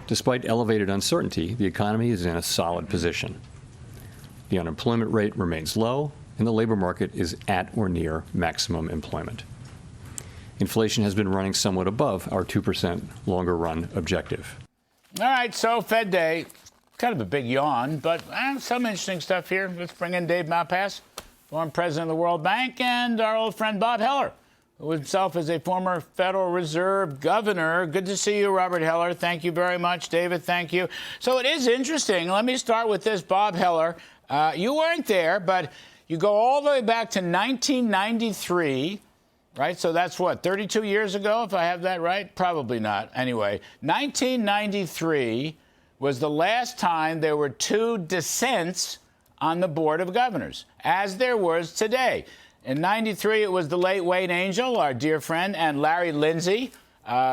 Despite elevated uncertainty, the economy is in a solid position. The unemployment rate remains low, and the labor market is at or near maximum employment. Inflation has been running somewhat above our 2% longer-run objective. All right, so Fed Day, kind of a big yawn, but some interesting stuff here. Let's bring in Dave Malpass, former president of the World Bank, and our old friend Bob Heller, who himself is a former Federal Reserve governor. Good to see you, Robert Heller. Thank you very much. David, thank you. So it is interesting. Let me start with this, Bob Heller. You weren't there, but you go all the way back to 1993, right? So that's what, 32 years ago, if I have that right? Probably not. Anyway, 1993 was the last time there were two dissents on the Board of Governors, as there was today. In 93, it was the late Wayne Angell, our dear friend, and Larry Lindsay,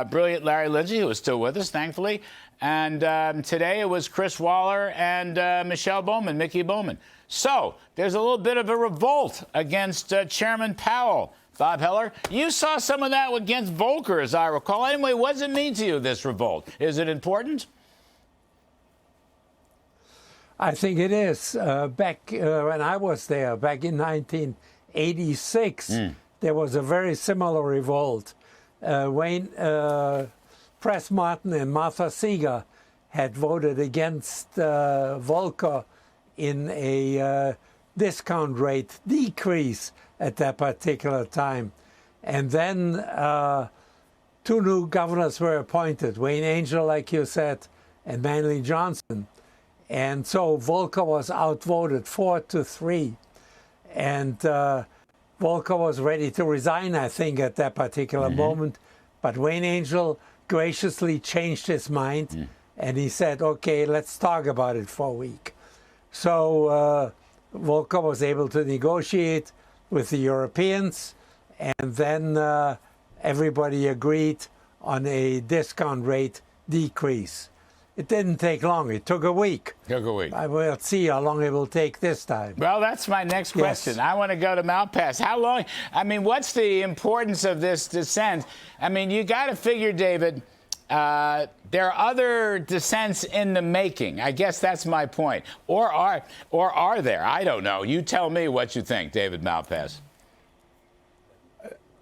brilliant Larry Lindsay, who is still with us, thankfully. And today it was Chris Waller and Michelle Bowman, Mickey Bowman. So there's a little bit of a revolt against Chairman Powell. Bob Heller, you saw some of that against Volcker, as I recall. Anyway, what does it mean to you, this revolt? Is it important? I think it is. Back when I was there, back in 1986, there was a very similar revolt. Wayne Press Martin and Martha Seeger had voted against Volcker in a discount rate decrease at that particular time. And then two new governors were appointed, Wayne Angell, like you said, and Manley Johnson. And so Volcker was outvoted 4-3. And Volcker was ready to resign, I think, at that particular moment. But Wayne Angell graciously changed his mind, and he said, okay, let's talk about it for a week. So Volcker was able to negotiate with the Europeans, and then everybody agreed on a discount rate decrease. It didn't take long. It took a week. I will see how long it will take this time. Well, that's my next question. Yes. I want to go to Malpass. How long? I mean, what's the importance of this dissent? I mean, you got to figure, David, there are other dissents in the making. I guess that's my point. Or are there? I don't know. You tell me what you think, David Malpass.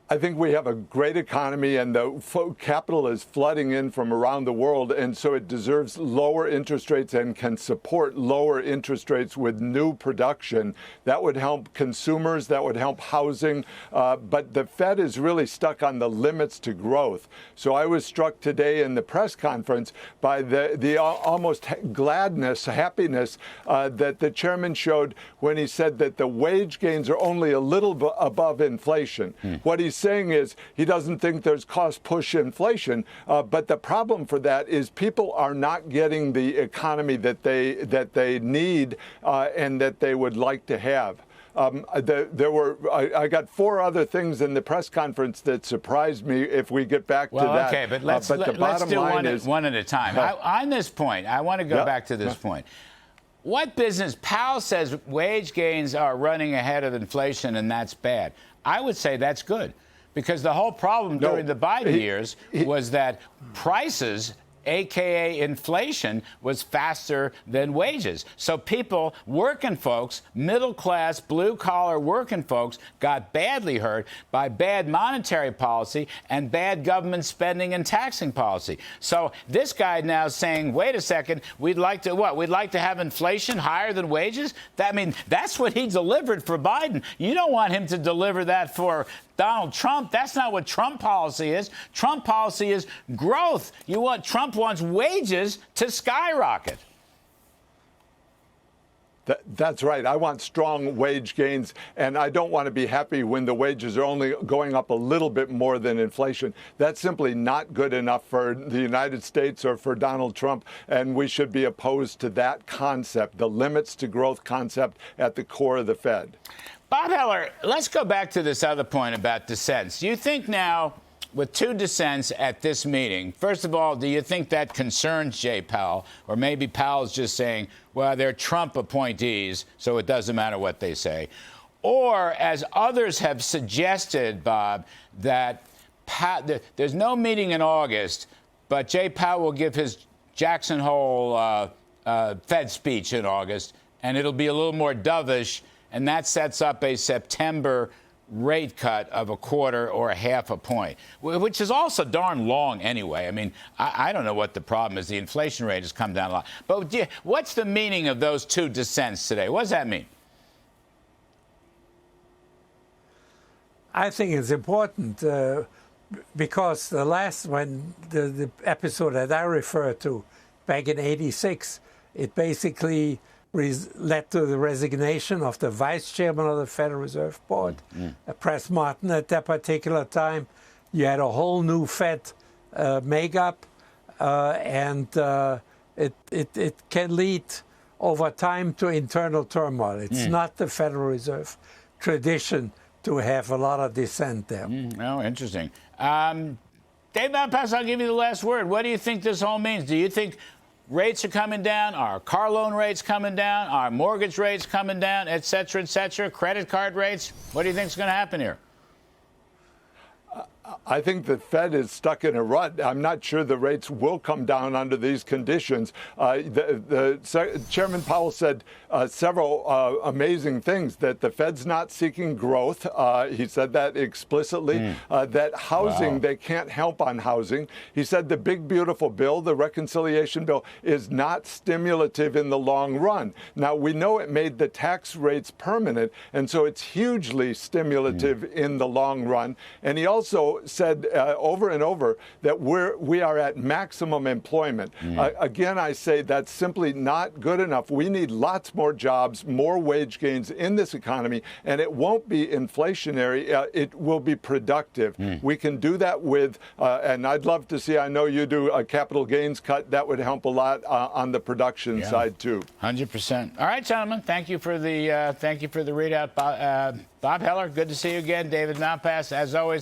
I think we have a great economy, and the capital is flooding in from around the world, and so it deserves lower interest rates and can support lower interest rates with new production. That would help consumers, that would help housing, but the Fed is really stuck on the limits to growth. So I was struck today in the press conference by the almost gladness, happiness that the chairman showed when he said that the wage gains are only a little above inflation. What he's saying is he doesn't think there's cost push inflation, but the problem for that is people are not getting the economy that they need and that they would like to have. I got four other things in the press conference that surprised me. If we get back to that, okay, but let's do one at a time. On this point, I want to go back to this point. What business? Powell says wage gains are running ahead of inflation, and that's bad. I would say that's good, because the whole problem during the Biden years was that prices, a.k.a. inflation, was faster than wages. So people, working folks, middle-class, blue-collar working folks, got badly hurt by bad monetary policy and bad government spending and taxing policy. So this guy now is saying, wait a second, we'd like to what? We'd like to have inflation higher than wages? I mean, that's what he delivered for Biden. You don't want him to deliver that for Donald Trump. That's not what Trump policy is. Trump policy is growth. Trump wants wages to skyrocket. That's right. I want strong wage gains, and I don't want to be happy when the wages are only going up a little bit more than inflation. That's simply not good enough for the United States or for Donald Trump, and we should be opposed to that concept, the limits to growth concept at the core of the Fed. Bob Heller, let's go back to this other point about dissents. You think now, with two dissents at this meeting, first of all, do you think that concerns Jay Powell? Or maybe Powell's just saying, well, they're Trump appointees, so it doesn't matter what they say. Or, as others have suggested, Bob, that there's no meeting in August, but Jay Powell will give his Jackson Hole Fed speech in August, and it'll be a little more dovish, and that sets up a September rate cut of a quarter or a half a point, which is also darn long anyway. I mean, I don't know what the problem is. The inflation rate has come down a lot. But what's the meaning of those two dissents today? What does that mean? I think it's important because the episode that I referred to back in '86, it basically led to the resignation of the vice chairman of the Federal Reserve Board, Press Martin at that particular time. You had a whole new Fed makeup, and it can lead over time to internal turmoil. It's not the Federal Reserve tradition to have a lot of dissent there. Oh, interesting. Dave Malpass, I'll give you the last word. What do you think this all means? Do you think rates are coming down? Are car loan rates coming down? Are mortgage rates coming down, et cetera, credit card rates? What do you think is going to happen here? I think the Fed is stuck in a rut. I'm not sure the rates will come down under these conditions. Chairman Powell said several amazing things, that the Fed's not seeking growth. He said that explicitly, that housing, they can't help on housing. He said the big, beautiful bill, the reconciliation bill, is not stimulative in the long run. Now, we know it made the tax rates permanent, and so it's hugely stimulative in the long run. And he also said over and over that we are at maximum employment. Again, I say that's simply not good enough. We need lots more jobs, more wage gains in this economy, and it won't be inflationary. It will be productive. We can do that with, and I'd love to see, I know you do, a capital gains cut. That would help a lot on the production side, too. 100%. All right, gentlemen, thank you for the readout. Bob Heller, good to see you again. David Malpass, as always.